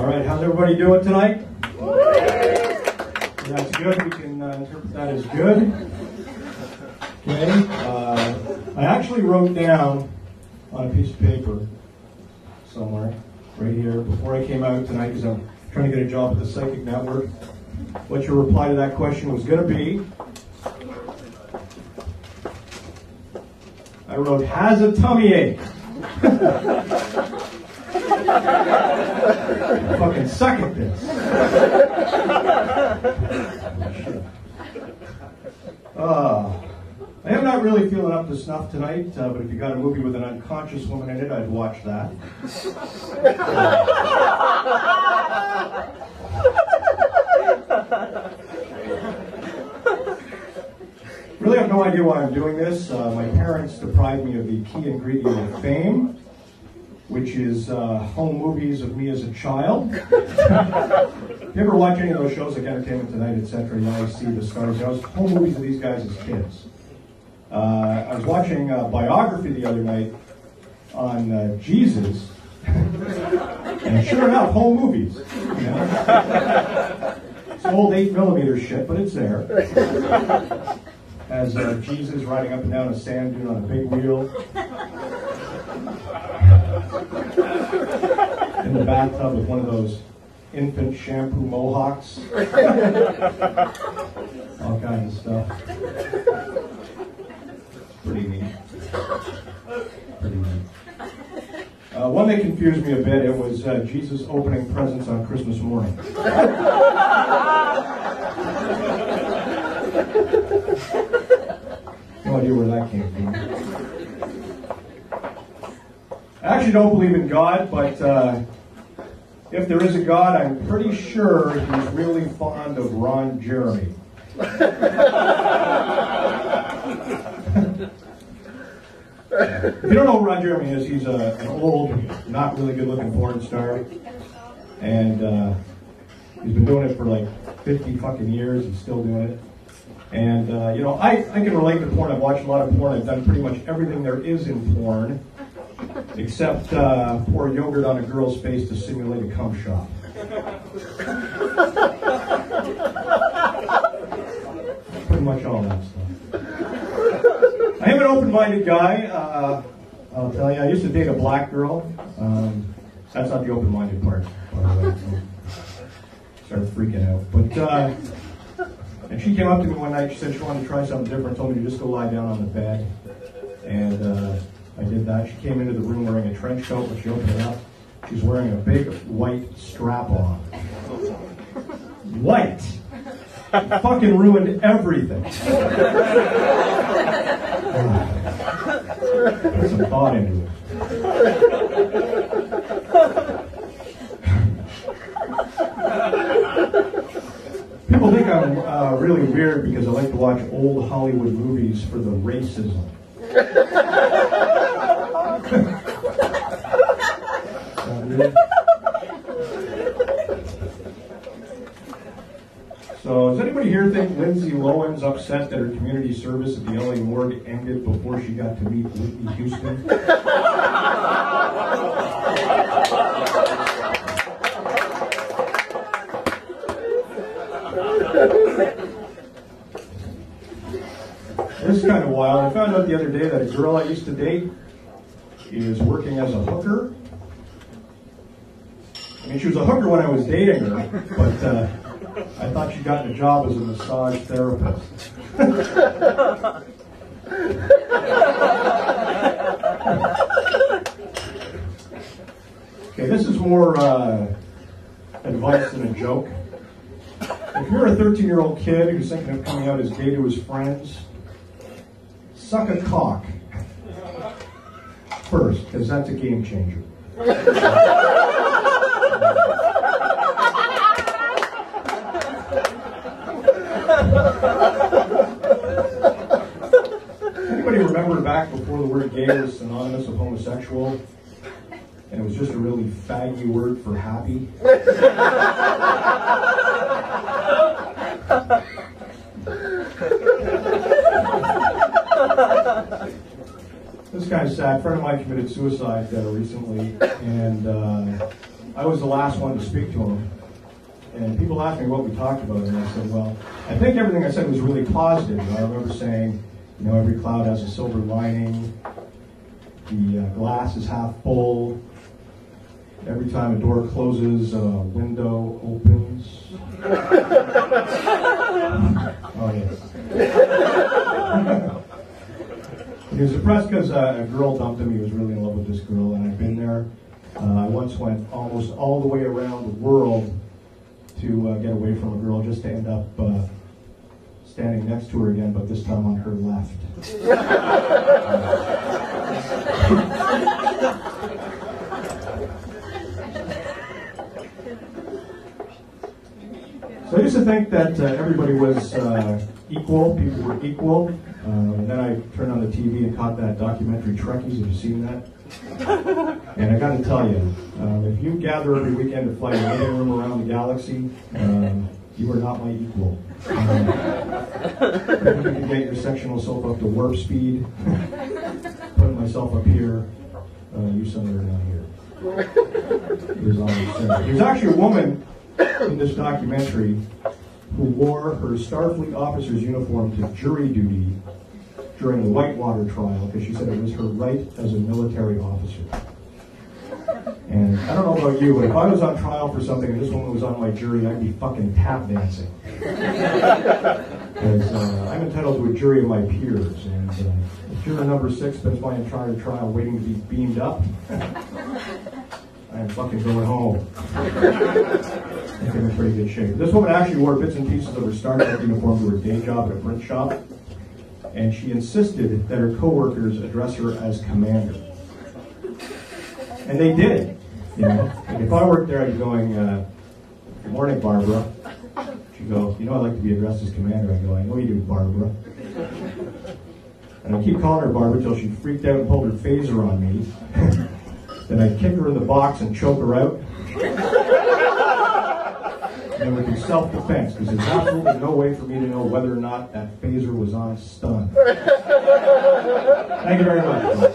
All right, how's everybody doing tonight? That's good. We can interpret that as good. Okay. I actually wrote down on a piece of paper somewhere, right here, before I came out tonight, because I'm trying to get a job at the Psychic Network, what your reply to that question was going to be. I wrote, has a tummy ache. I fucking suck at this. I am not really feeling up to snuff tonight, but if you got a movie with an unconscious woman in it, I'd watch that. Really have no idea why I'm doing this. My parents deprived me of the key ingredient of fame, which is home movies of me as a child. If you ever watch any of those shows like Entertainment Tonight, etc., you always see the stars. There was home movies of these guys as kids. I was watching a biography the other night on Jesus, and sure enough, home movies. You know? It's old 8mm shit, but it's there. As Jesus riding up and down a sand dune on a big wheel. In the bathtub with one of those infant shampoo mohawks. All kinds of stuff. Pretty neat. Pretty neat. One that confused me a bit, it was Jesus opening presents on Christmas morning. No idea where that came from. I actually don't believe in God, but if there is a God, I'm pretty sure he's really fond of Ron Jeremy. If you don't know who Ron Jeremy is, he's an old, not really good-looking porn star, and he's been doing it for like 50 fucking years. He's still doing it. And, you know, I can relate to porn. I've watched a lot of porn. I've done pretty much everything there is in porn, except pour yogurt on a girl's face to simulate a cum shot. Pretty much all that stuff. I am an open-minded guy. I'll tell you, I used to date a black girl. That's not the open-minded part, by the way. Started freaking out. But, and she came up to me one night, she said she wanted to try something different, told me to just go lie down on the bed. And I did that. She came into the room wearing a trench coat. When she opened it up, she's wearing a big white strap-on. White! It fucking ruined everything. Put some thought into it. People think I'm really weird because I like to watch old Hollywood movies for the racism. So, does anybody here think Lindsay Lohan's upset that her community service at the LA morgue ended before she got to meet Whitney Houston? This is kind of wild. I found out the other day that a girl I used to date is working as a hooker. I mean, she was a hooker when I was dating her, but I thought she'd gotten a job as a massage therapist. Okay, this is more advice than a joke. If you're a 13-year-old kid who's thinking of coming out as gay to his friends, suck a cock first, because that's a game changer. Anybody remember back before the word gay was synonymous with homosexual, and it was just a really faggy word for happy? This is kind of sad. A friend of mine committed suicide recently, and I was the last one to speak to him. And people asked me what we talked about, and I said, well, I think everything I said was really positive. I remember saying, you know, every cloud has a silver lining, the glass is half full, every time a door closes, a window opens. Oh, yes. He was depressed because a girl dumped him. He was really in love with this girl, and I've been there. I once went almost all the way around the world to get away from a girl just to end up standing next to her again, but this time on her left. So I used to think that everybody was equal, people were equal, and then I turned on the TV and caught that documentary Trekkies. Have you seen that? And I got to tell you, if you gather every weekend to fly your living room around the galaxy, you are not my equal. If you can get your sectional self up to warp speed, putting myself up here, you somewhere down here. There's actually a woman in this documentary who wore her Starfleet officer's uniform to jury duty during the Whitewater trial because she said it was her right as a military officer. And I don't know about you, but if I was on trial for something and this woman was on my jury, I'd be fucking tap dancing. Because I'm entitled to a jury of my peers, and if juror number 6 spends my entire trial waiting to be beamed up, I am fucking going home. I think I'm in pretty good shape. This woman actually wore bits and pieces of her Star Trek uniform to her day job at a print shop, and she insisted that her coworkers address her as Commander. And they did. You know, like if I worked there, I'd be going, "Good morning, Barbara." She'd go, "You know, I like to be addressed as Commander." I go, "I know you do, Barbara." And I keep calling her Barbara until she freaked out and pulled her phaser on me. Then I'd kick her in the box and choke her out. And it would be self-defense, because there's absolutely no way for me to know whether or not that phaser was on stun. Thank you very much.